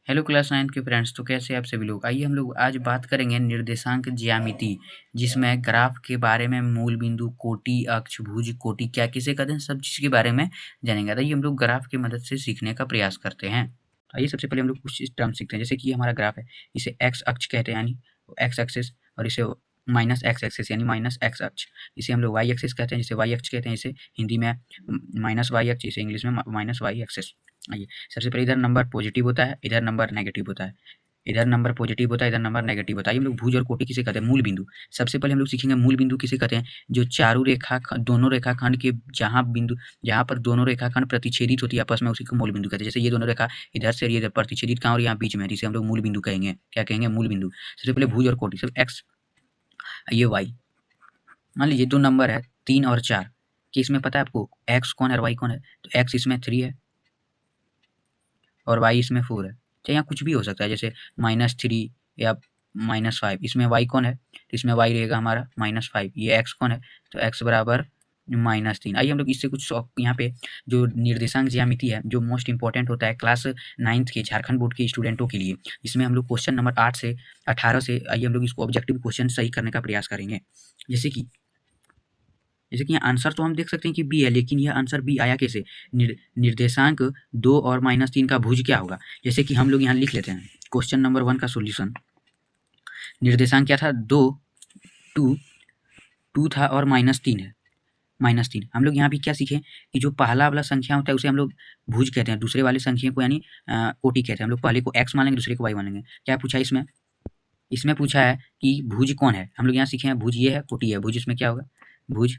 Hello class 9 के friends, तो कैसे आप सभी लोग। आइए हम लोग आज बात करेंगे निर्देशांक ज्यामिति, जिसमें ग्राफ के बारे में मूल बिंदु, कोटि, अक्ष, भुज, कोटि क्या किसे कहते हैं, सब चीज़ के बारे में जानेंगे। आइए हम लोग ग्राफ की मदद से सीखने का प्रयास करते हैं। आइए सबसे पहले हम लोग कुछ टर्म सीखते हैं। जैसे कि हमारा ग्राफ है, इसे एक्स अक्ष कहते हैं यानी एक्स एक्सिस, और इसे माइनस एक्स एक्सिस यानी माइनस एक्स अक्ष, इसे हम लोग वाई एक्सिस कहते हैं, जिसे वाई अक्ष कहते हैं, इसे हिंदी में माइनस वाई अक्ष, इसे इंग्लिश में माइनस वाई एक्सिस। आइए सबसे पहले इधर नंबर पॉजिटिव होता है, इधर नंबर नेगेटिव होता है, इधर नंबर पॉजिटिव होता है, इधर नंबर नेगेटिव होता है। हम लोग भुज और कोटि किसे कहते हैं, मूल बिंदु। सबसे पहले हम लोग सीखेंगे मूल बिंदु किसे कहते हैं, जो चारों रेखा दोनों रेखाखंड के जहाँ पर दोनों रेखाखंड प्रतिच्छेदित होती है आपस में, उसी को मूल बिंदु कहते हैं। जैसे ये दोनों रेखा इधर से ये प्रतिच्छेदित कहाँ और यहाँ बीच में, जिसे हम लोग मूल बिंदु कहेंगे। क्या कहेंगे, मूल बिंदु। सबसे पहले भुज और कोटि, सब एक्स, ये वाई। मान लीजिए दो नंबर है 3 और 4, कि इसमें पता है आपको एक्स कौन है और वाई कौन है। तो एक्स इसमें 3 है और वाई इसमें 4 है। चाहे यहाँ कुछ भी हो सकता है, जैसे -3 या -5। इसमें वाई कौन है, तो इसमें वाई रहेगा हमारा -5। ये एक्स कौन है, तो एक्स बराबर -3। आइए हम लोग इससे कुछ यहाँ पे जो निर्देशांक ज्यामिति है, जो मोस्ट इंपॉर्टेंट होता है क्लास 9th के झारखंड बोर्ड के स्टूडेंटों के लिए, इसमें हम लोग क्वेश्चन नंबर 8 से 18 से आइए हम लोग इसको ऑब्जेक्टिव क्वेश्चन सही करने का प्रयास करेंगे। जैसे कि यहाँ आंसर तो हम देख सकते हैं कि बी है, लेकिन यह आंसर बी आया कैसे। निर्देशांक 2 और -3 का भुज क्या होगा। जैसे कि हम लोग यहाँ लिख लेते हैं क्वेश्चन नंबर 1 का सॉल्यूशन। निर्देशांक क्या था, 2, 2 था और -3 है, -3। हम लोग यहाँ भी क्या सीखे कि जो पहला वाला संख्या होता है उसे हम लोग भुज कहते हैं, दूसरे वाले संख्या को यानी कोटि कहते हैं। हम लोग पहले को एक्स मान लेंगे, दूसरे को वाई मान लेंगे। क्या पूछा है इसमें पूछा है कि भुज कौन है। हम लोग यहाँ सीखे हैं भुज ये है, कोटि है। भुज इसमें क्या होगा, भुज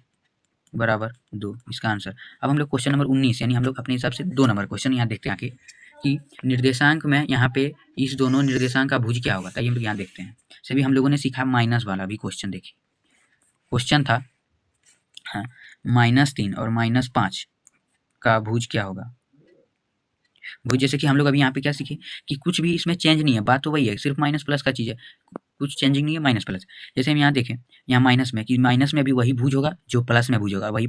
बराबर 2, इसका आंसर। अब हम लोग क्वेश्चन नंबर 19 यानी हम लोग अपने हिसाब से 2 नंबर क्वेश्चन यहाँ देखते हैं आके, कि निर्देशांक में यहाँ पे इस दोनों निर्देशांक का भुज क्या होगा। ताकि हम लोग यहाँ देखते हैं। सभी हम लोगों ने सीखा माइनस वाला भी क्वेश्चन। देखिए क्वेश्चन था हाँ, -3 और -5 का भुज क्या होगा। भुज जैसे कि हम लोग अभी यहाँ पे क्या सीखे कि कुछ भी इसमें चेंज नहीं है, बात तो वही है, सिर्फ माइनस प्लस का चीज़ है, कुछ चेंजिंग नहीं है, माइनस प्लस। जैसे हम यहाँ देखें, यहाँ माइनस में कि माइनस में भी वही भुज होगा जो प्लस में भुज होगा, वही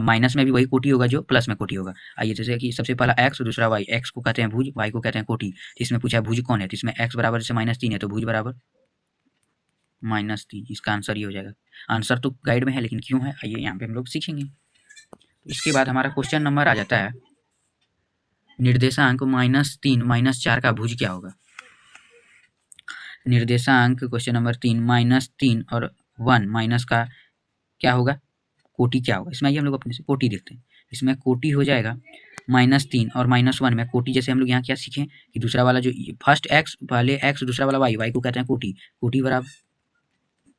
माइनस में भी वही कोटि होगा जो प्लस में कोटि होगा। आइए जैसे कि सबसे पहला एक्स, दूसरा वाई। एक्स को कहते हैं भुज, वाई को कहते हैं कोटि। इसमें पूछा है भुज कौन है, तो इसमें एक्स बराबर जैसे -3 है, तो भुज बराबर -3। इसका आंसर ये हो जाएगा। आंसर तो गाइड में है, लेकिन क्यों है आइए यहाँ पे हम लोग सीखेंगे। इसके बाद हमारा क्वेश्चन नंबर आ जाता है, निर्देशांक -3 -4 का भुज क्या होगा। निर्देशांक क्वेश्चन नंबर 3 -3 और 1 माइनस का क्या होगा, कोटि क्या होगा। इसमें आइए हम लोग अपने से कोटि देखते हैं। इसमें कोटि हो जाएगा -3 और -1 में कोटि। जैसे हम लोग यहाँ क्या सीखें कि दूसरा वाला जो फर्स्ट एक्स, पहले एक्स, दूसरा वाला वाई, वाई को कहते हैं कोटि, कोटि बराबर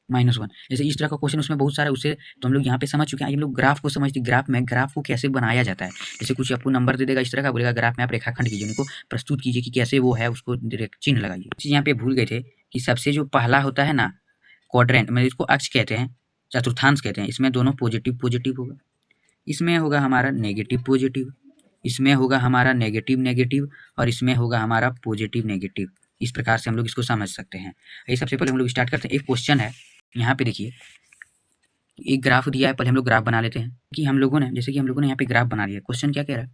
-1। जैसे इस तरह का क्वेश्चन उसमें बहुत सारा उसे तो हम लोग यहाँ पे समझ चुके हैं। हम लोग ग्राफ को समझते हैं, ग्राफ को कैसे बनाया जाता है। जैसे कुछ आपको नंबर दे देगा इस तरह का, बोलेगा ग्राफ में आप रेखाखंड कीजिए, उनको प्रस्तुत कीजिए कि कैसे वो है, उसको चिन्ह लगाइए। चीज़ यहाँ पे भूल गए थे कि सबसे जो पहला होता है ना क्वाड्रेंट, मतलब इसको अक्ष कहते हैं, चतुर्थांश कहते हैं। इसमें दोनों पॉजिटिव पॉजिटिव होगा, इसमें होगा हमारा नेगेटिव पॉजिटिव, इसमें होगा हमारा नेगेटिव नेगेटिव, और इसमें होगा हमारा पॉजिटिव नेगेटिव। इस प्रकार से हम लोग इसको समझ सकते हैं। ये सबसे पहले हम लोग स्टार्ट करते हैं। एक क्वेश्चन है यहाँ पे, देखिए एक ग्राफ दिया है। पहले हम लोग ग्राफ बना लेते हैं कि हम लोगों ने यहाँ पे ग्राफ बना लिया। क्वेश्चन क्या कह रहा है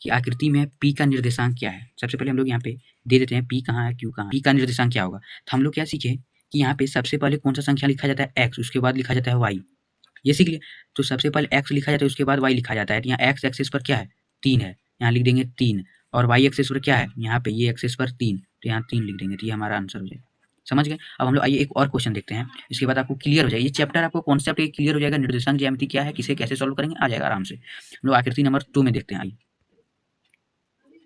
कि आकृति में पी का निर्देशांक क्या है। सबसे पहले हम लोग यहाँ पे दे देते हैं पी कहाँ है, क्यू कहाँ, पी का निर्देशांक क्या होगा। तो हम लोग क्या सीखे कि यहाँ पे सबसे पहले कौन सा संख्या लिखा जाता है, एक्स, उसके बाद लिखा जाता है वाई, ये सीख लिए। तो सबसे पहले एक्स लिखा जाता है, उसके बाद वाई लिखा जाता है। तो यहाँ एक्स एक्सिस पर क्या है, 3 है, यहाँ लिख देंगे 3, और वाई एक्सिस पर क्या है, यहाँ पे ये एक्सिस पर 3, तो यहाँ 3 लिख देंगे। तो ये हमारा आंसर हो जाएगा। समझ गए। अब हम लोग आइए एक और क्वेश्चन देखते हैं, इसके बाद आपको क्लियर हो जाएगा। ये चैप्टर आपको कॉन्सेप्ट ये क्लियर हो जाएगा, निर्देशांक ज्यामिति क्या है, किसे कैसे सॉल्व करेंगे, आ जाएगा आराम से। हम लोग आकृति नंबर 2 में देखते हैं। आइए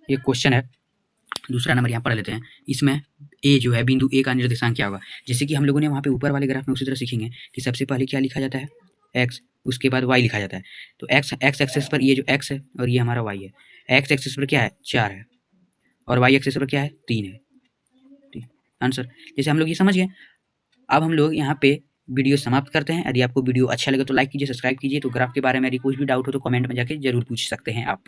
एक क्वेश्चन है, दूसरा नंबर यहाँ पढ़ लेते हैं। इसमें ए जो है, बिंदु ए का निर्देशांक क्या होगा। जैसे कि हम लोगों ने वहाँ पे ऊपर वाले ग्राफ में उसी तरह सीखेंगे कि सबसे पहले क्या लिखा जाता है, एक्स, उसके बाद वाई लिखा जाता है। तो एक्स एक्सिस पर ये जो एक्स है और ये हमारा वाई है। एक्स एक्सिस पर क्या है, 4 है, और वाई एक्सिस पर क्या है, 3 है। आंसर जैसे हम लोग ये समझ गए। अब हम लोग यहाँ पे वीडियो समाप्त करते हैं। यदि आपको वीडियो अच्छा लगे तो लाइक कीजिए, सब्सक्राइब कीजिए। तो ग्राफ के बारे में यदि कुछ भी डाउट हो तो कमेंट में जाके जरूर पूछ सकते हैं आप।